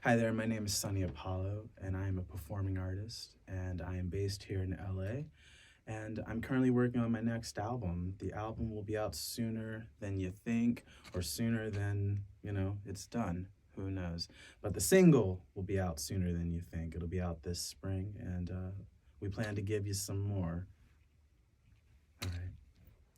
Hi there, my name is Sonny Apollo, and I am a performing artist, and I am based here in LA. And I'm currently working on my next album. The album will be out sooner than you think, or sooner than, it's done. Who knows? But the single will be out sooner than you think. It'll be out this spring, and we plan to give you some more. All right.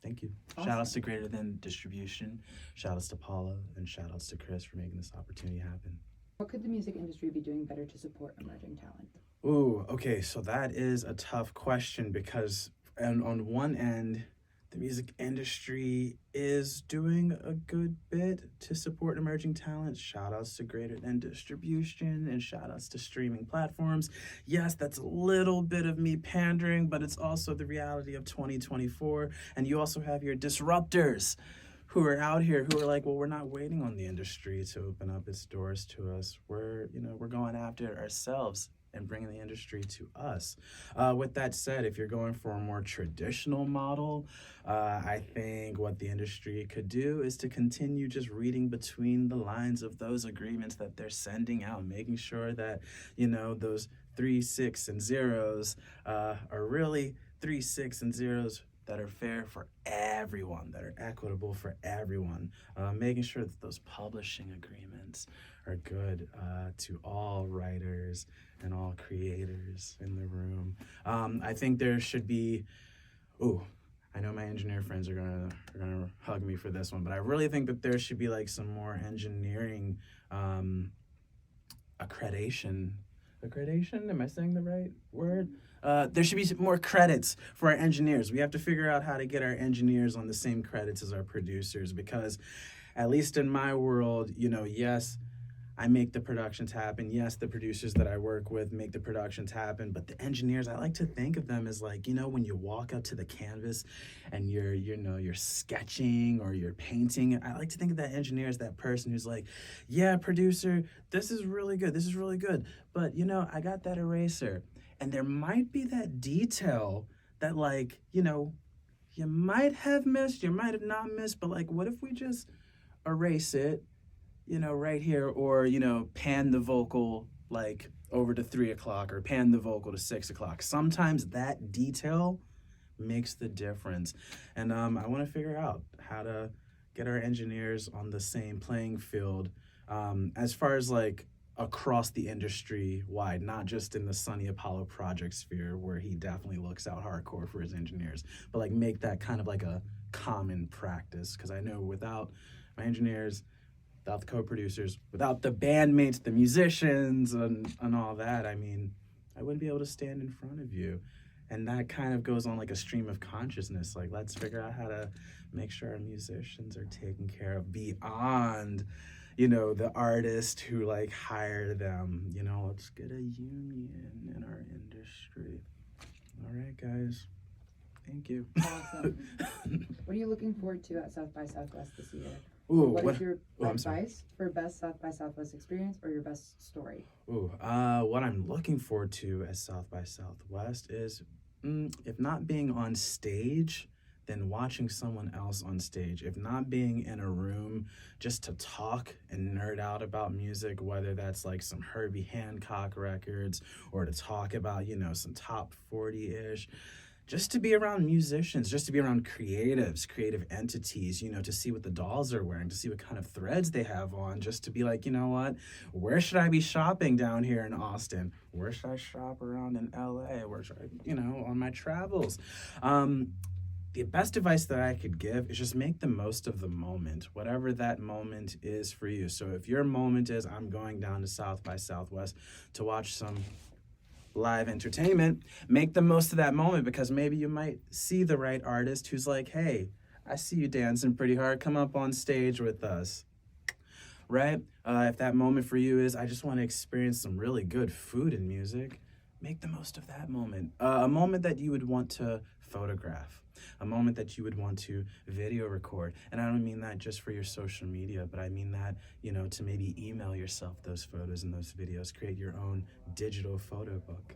Thank you. Awesome. Shout outs to Greater Than Distribution, shout outs to Paula, and shout outs to Chris for making this opportunity happen. What could the music industry be doing better to support emerging talent? Ooh, okay, so that is a tough question because on one end, the music industry is doing a good bit to support emerging talent. Shout outs to Greater Than Distribution and shout outs to streaming platforms. Yes, that's a little bit of me pandering, but it's also the reality of 2024. And you also have your disruptors who are out here who are like, well, we're not waiting on the industry to open up its doors to us. We're going after it ourselves and bringing the industry to us. With that said, if you're going for a more traditional model, I think what the industry could do is to continue just reading between the lines of those agreements that they're sending out, making sure that, those 3, 6, and zeros are really 3, 6, and zeros that are fair for everyone, that are equitable for everyone, making sure that those publishing agreements are good to all writers and all creators in the room. I think there should be, I know my engineer friends are gonna hug me for this one, but I really think that there should be like some more engineering accreditation. Accreditation? Am I saying the right word? There should be more credits for our engineers. We have to figure out how to get our engineers on the same credits as our producers because, at least in my world, yes, I make the productions happen. Yes, the producers that I work with make the productions happen. But the engineers, I like to think of them as like, when you walk up to the canvas and you're sketching or you're painting. I like to think of that engineer as that person who's like, yeah, producer, this is really good. This is really good. But, I got that eraser. And there might be that detail that like, you might have missed, you might have not missed. But like, what if we just erase it? Right here, or, pan the vocal like over to 3 o'clock or pan the vocal to 6 o'clock. Sometimes that detail makes the difference. And I want to figure out how to get our engineers on the same playing field as far as like across the industry wide, not just in the Sonny Apollo project sphere where he definitely looks out hardcore for his engineers, but like make that kind of like a common practice. Because I know without my engineers, without the co-producers, without the bandmates, the musicians, and all that, I mean, I wouldn't be able to stand in front of you. And that kind of goes on like a stream of consciousness. Like, let's figure out how to make sure our musicians are taken care of beyond, the artist who like hired them. Let's get a union in our industry. All right, guys. Thank you. Awesome. What are you looking forward to at South by Southwest this year? Ooh, what is your I'm sorry. advice for best South by Southwest experience or your best story? What I'm looking forward to at South by Southwest is, if not being on stage, then watching someone else on stage. If not being in a room just to talk and nerd out about music, whether that's like some Herbie Hancock records or to talk about, some top 40-ish. Just to be around musicians, just to be around creatives, creative entities, to see what the dolls are wearing, to see what kind of threads they have on, just to be like, what, where should I be shopping down here in Austin? Where should I shop around in LA? Where should I, on my travels? The best advice that I could give is just make the most of the moment, whatever that moment is for you. So if your moment is, I'm going down to South by Southwest to watch some live entertainment, make the most of that moment because maybe you might see the right artist who's like, hey, I see you dancing pretty hard. Come up on stage with us, right? If that moment for you is, I just want to experience some really good food and music, make the most of that moment. A moment that you would want to photograph, a moment that you would want to video record. And I don't mean that just for your social media, but I mean that, to maybe email yourself those photos and those videos, create your own digital photo book.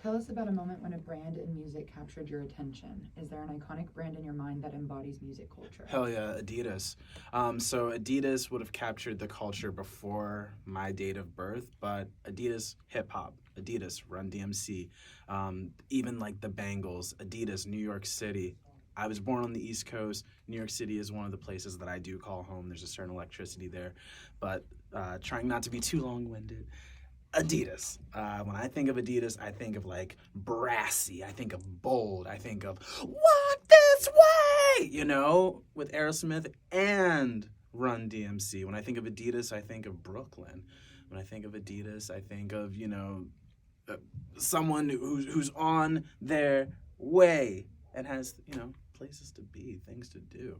Tell us about a moment when a brand in music captured your attention. Is there an iconic brand in your mind that embodies music culture? Hell yeah, Adidas. So Adidas would have captured the culture before my date of birth, but Adidas hip hop, Adidas Run DMC, even like the Bangles, Adidas New York City. I was born on the East Coast. New York City is one of the places that I do call home. There's a certain electricity there, but trying not to be too long-winded. Adidas. When I think of Adidas, I think of like brassy. I think of bold. I think of walk this way, with Aerosmith and Run DMC. When I think of Adidas, I think of Brooklyn. When I think of Adidas, I think of, someone who's on their way and has, places to be, things to do.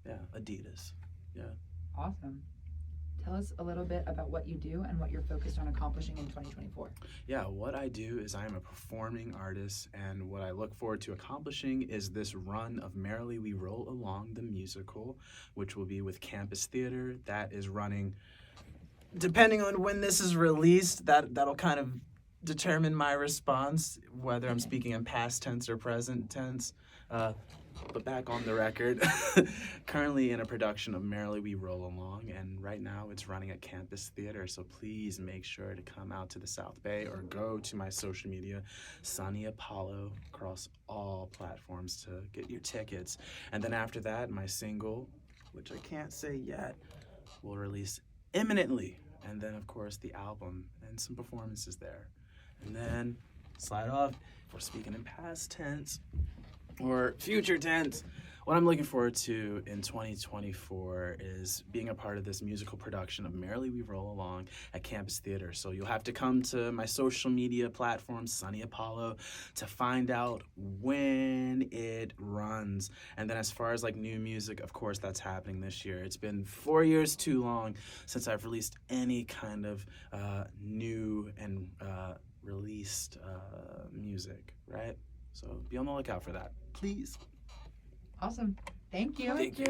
Yeah, Adidas. Yeah. Awesome. Tell us a little bit about what you do and what you're focused on accomplishing in 2024. Yeah, what I do is I am a performing artist, and what I look forward to accomplishing is this run of Merrily We Roll Along, the musical, which will be with Campus Theater. That is running, depending on when this is released, that'll kind of determine my response, whether I'm speaking in past tense or present tense. But back on the record, currently in a production of Merrily We Roll Along, and right now it's running at Campus Theater, so please make sure to come out to the South Bay or go to my social media, Sonny Apollo, across all platforms to get your tickets. And then after that, my single, which I can't say yet, will release imminently. And then, of course, the album and some performances there. And then, slide off, if we're speaking in past tense, or future tense, what I'm looking forward to in 2024 is being a part of this musical production of Merrily We Roll Along at Campus Theater. So you'll have to come to my social media platform, Sonny Apollo, to find out when it runs. And then as far as like new music, of course, that's happening this year. It's been 4 years too long since I've released any kind of new and released music, right? So be on the lookout for that, please. Awesome. Thank you. Thank you.